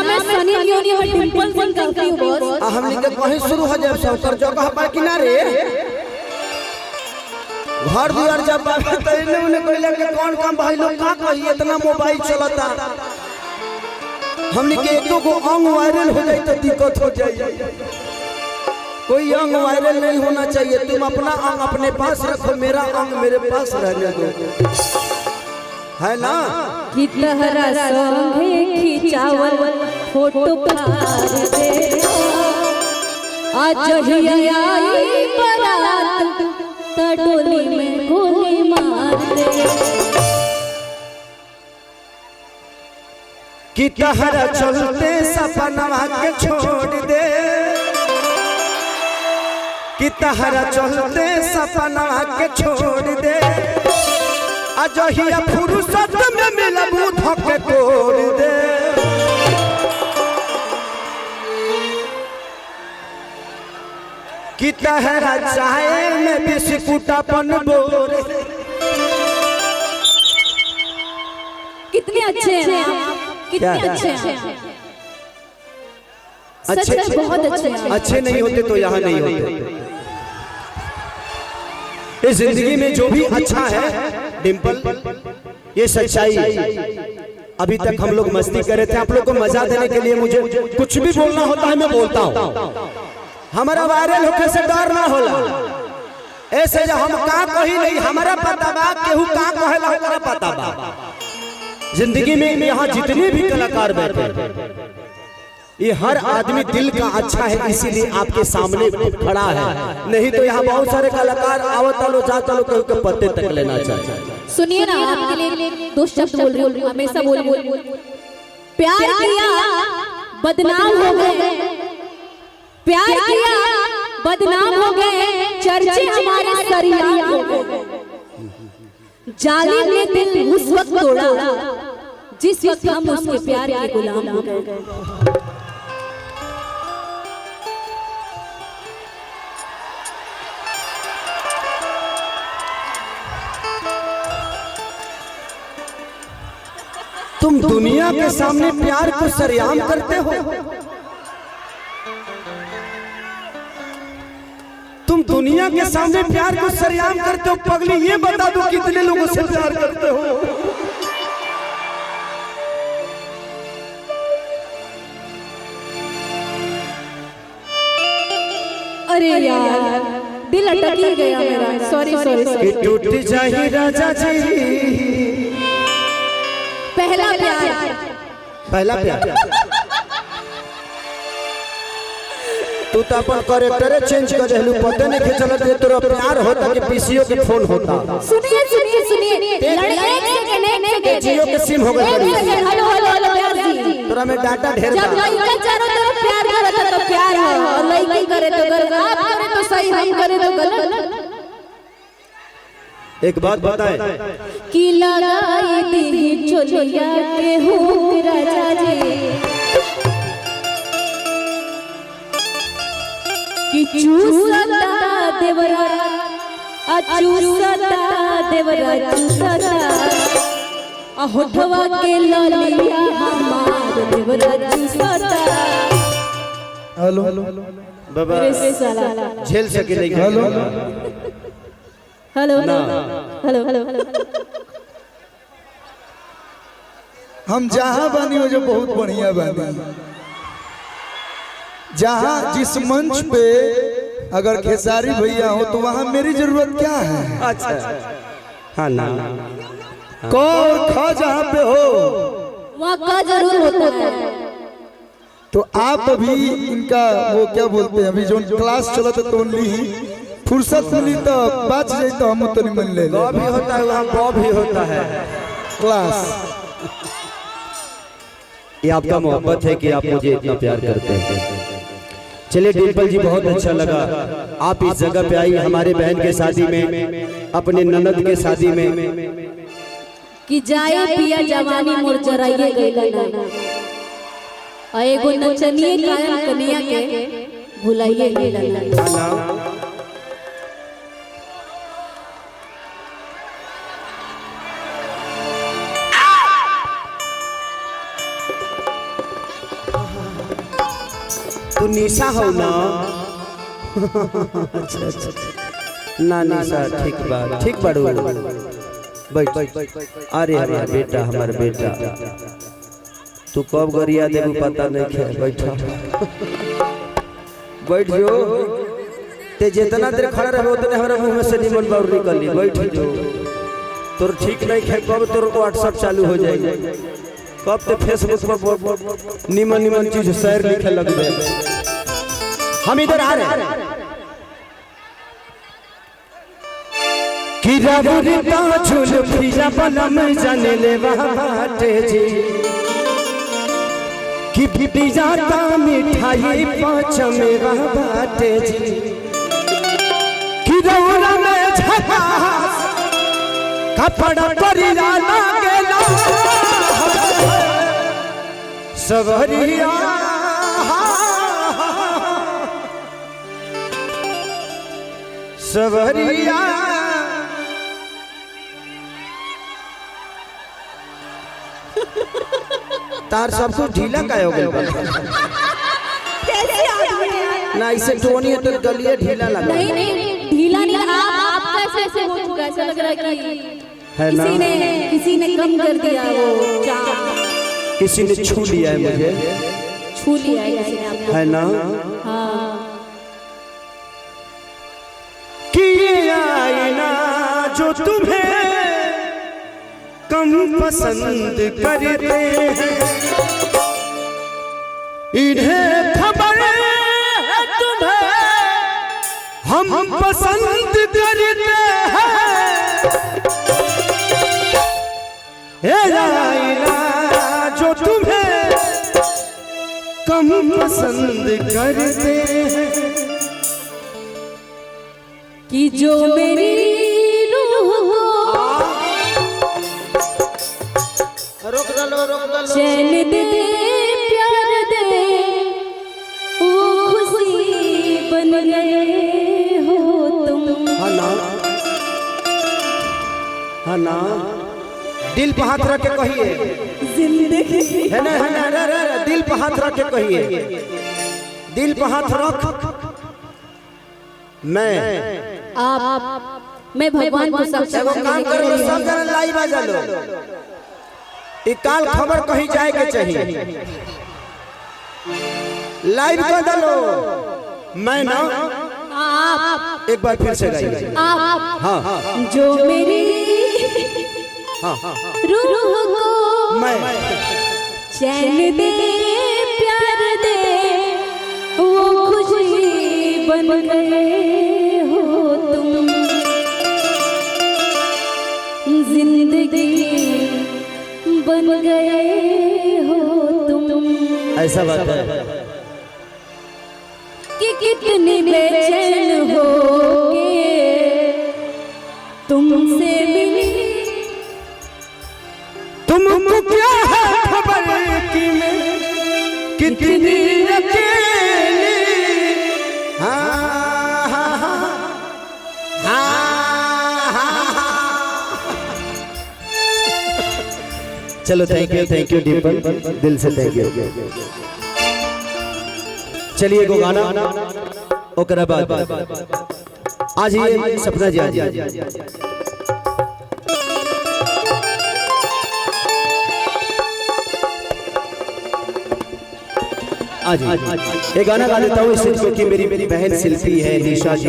में सनी लियोनी और डिंपल सिंह काफी हो बॉस। हमने के कहीं शुरू हो जाए सब जगह पर किनारे घर दुआर जब बाबा तैने उन्हें कहले कि कौन काम भाई लोग का कही इतना मोबाइल चलता हमने के एक दो अंग वायरल हो जाए तो दिक्कत हो जाए। कोई अंग वायरल नहीं होना चाहिए। तुम अपना अंग अपने पास रखो, मेरा अंग मेरे पास रहने दो, है ना। कि तहरा संगे खिंचावल फोटो फाड़ दे आज ही आई बारात तड़ोली में गोली मार दे। कि तहरा चलते सपनवा के छोड़ दे, कि तहरा चलते सपनवा के छोड़ दे आज ही फुर्सत में मिलबू धके तोड़ दे। कि तहरा चाय में बिस्कुटापन बोरे। कितने अच्छे हैं आप, कितने अच्छे हैं, अच्छे बहुत अच्छे हैं। अच्छे नहीं होते तो यहाँ नहीं होते। इस जिंदगी में जो भी अच्छा है डिंपल, ये सच्चाई। अभी तक हम लोग मस्ती कर रहे थे, आप लोग को मजा देने के लिए मुझे कुछ भी बोलना होता है मैं बोलता हूँ। हमारा वायरल होने से डर ना होला। ऐसे जो हम का कही नहीं, हमारा पता बा केहू का कहेला हमारा पता बा। जिंदगी में यहाँ जितने भी कलाकार बैठे ये हर आदमी दिल का अच्छा है, इसीलिए आपके सामने खड़ा है। नहीं तो यहाँ बहुत सारे कलाकार आवता लो जाता लो केहू के पत्ते तक लेना चाहिए। सुनिए ना, आपके लिए दो शब्द बोल रही हूँ, हमेशा बोल प्यार किया बदनाम हो गए, प्यार किया बदनाम हो गए, चर्चे हमारे सरियाम हो गए। जालिम ने दिल उस वक्त तोड़ा जिस वक्त हम उसके प्यार के गुलाम हो गए। तुम दुनिया के सामने प्यार को सरेआम करते हो। तुम दुनिया के सामने प्यार को सरेआम करते हो। पगली ये बता दो कितने लोगों से प्यार करते हो। अरे यार दिल अटक ही गया मेरा, सॉरी। टूट जाए राजा जी पहला प्यार, पहला प्यार। तू तो अपन कैरेक्टर चेंज कर रहलू, पता नहीं कि चलत तोरा प्यार होता कि पीसीओ के फोन होता। सुनिए सुनिए सुनिए, एक सेकंड जियो के सिम हो गए। हेलो हेलो हेलो प्यार जी, तोरा में डाटा ढेर बा। जब लड़का चारों तरफ प्यार करता तो प्यार है, और लड़की करे तो गलत, आप करे तो सही, हम करे तो गलत। एक बात बताए कि लगाई दी चोलिया के हुक राजा जी, कि चूसता देवरा चूसता देवरा चूसता होठवा के ललिया हमार देवरा चूसता। हेलो बाबा झेल सके नहीं। Hello hello hello hello hello. हम जहाँ बनी हो जो बहुत बढ़िया बनी। जहाँ जिस मंच पे अगर खेसारी भैया हो तो वहाँ मेरी जरूरत क्या है। अच्छा हाँ ना कौर खा जहाँ पे हो वहाँ का जरूर होता है। तो आप अभी इनका वो क्या बोलते हैं, अभी जो क्लास चला था तो नहीं फुर्सत मिली तो बात जाए तो हम तो नहीं मिल ले। भी होता है वहाँ गौ भी होता है क्लास। ये आपका मोहब्बत है कि आप मुझे इतना प्यार करते हैं। चलिए डिंपल जी बहुत अच्छा लगा आप इस जगह पे आई हमारे बहन के शादी में, अपने ननद के शादी में। कि जाए पिया जवानी मोर जराइए गइला ना, एगो नचनिए कायम कन्या के भुलाइए गइला ना। तू निशा हो ना? अच्छा अच्छा ना निशा ठीक बा ठीक बाड़ू बैठ। अरे हमार बेटा हमार बेटा तू कब गरिया देबू पता नहीं खे। बैठा बैठ जो ते जितना देर खड़ा रहे उतने हमारे मुंह में से निमन बाउर निकली। बैठ जो तोर ठीक नहीं खे कब तोर व्हाट्सएप चालू हो जाएगी कब ते फेसबुक पर निमन निमन चीज शेयर लिखे लग जाए। हम इधर आ रहे हैं कि रबुरिता झूल फिरा बनम जाने ले बाटे जी कि बिटी जाता मिठाई पाँच में बाटे जी कि रौरा में झकास कपड़ा परिया लागेला सवरिया सवरिया तार सब कुछ ढीला का हो गया ना इसे टोनी है तो गलिए ढीला लगा। नहीं नहीं ढीला नहीं आप कैसे हो चुका ऐसा लग रहा है कि है ना किसी ने कम कर दिया वो चाप किसी ने छू लिया है मुझे छू लिया है किसी ने आपको है ना। हाँ कि ये आईना जो तुम्हें कम पसंद करते हैं इन्हें खबर है तुम्हें हम पसंद करते हैं। ये आईना जो तुम्हें कम पसंद करते हैं कि जो मेरी रूह को चैन दे प्यार दे वो खुशी बन गए हो तुम। हाँ ना दिल पे हाथ रख के कहिए जिंदगी है ना दिल पे हाथ रख के कहिए दिल पे हाथ रख। मैं भगवान को एगो काम करो सब जन लाइव आ जालो ई काल खबर कहीं जाए के चाहिए लाइव कर डालो। मैं ना आप एक बार फिर से गाइए। हाँ जो मेरी हाँ रूह को मैं चैन दे प्यार दे वो खुशी बन गए हो तुम। जिंदगी बन गए हो तुम। ऐसा बात है कि कितने बेचैन होगे तुमसे मिली तुमको क्या है खबर कि मैं कितनी अकेली। हाँ हाँ हाँ चलो थैंक यू डिम्पल दिल से थैंक यू। चलिए एगो गाना ओकरा बाद आज ये सपना जी आज ये गाना गा देता हूँ इसलिए क्योंकि मेरी बहन शिल्पी है निशा जी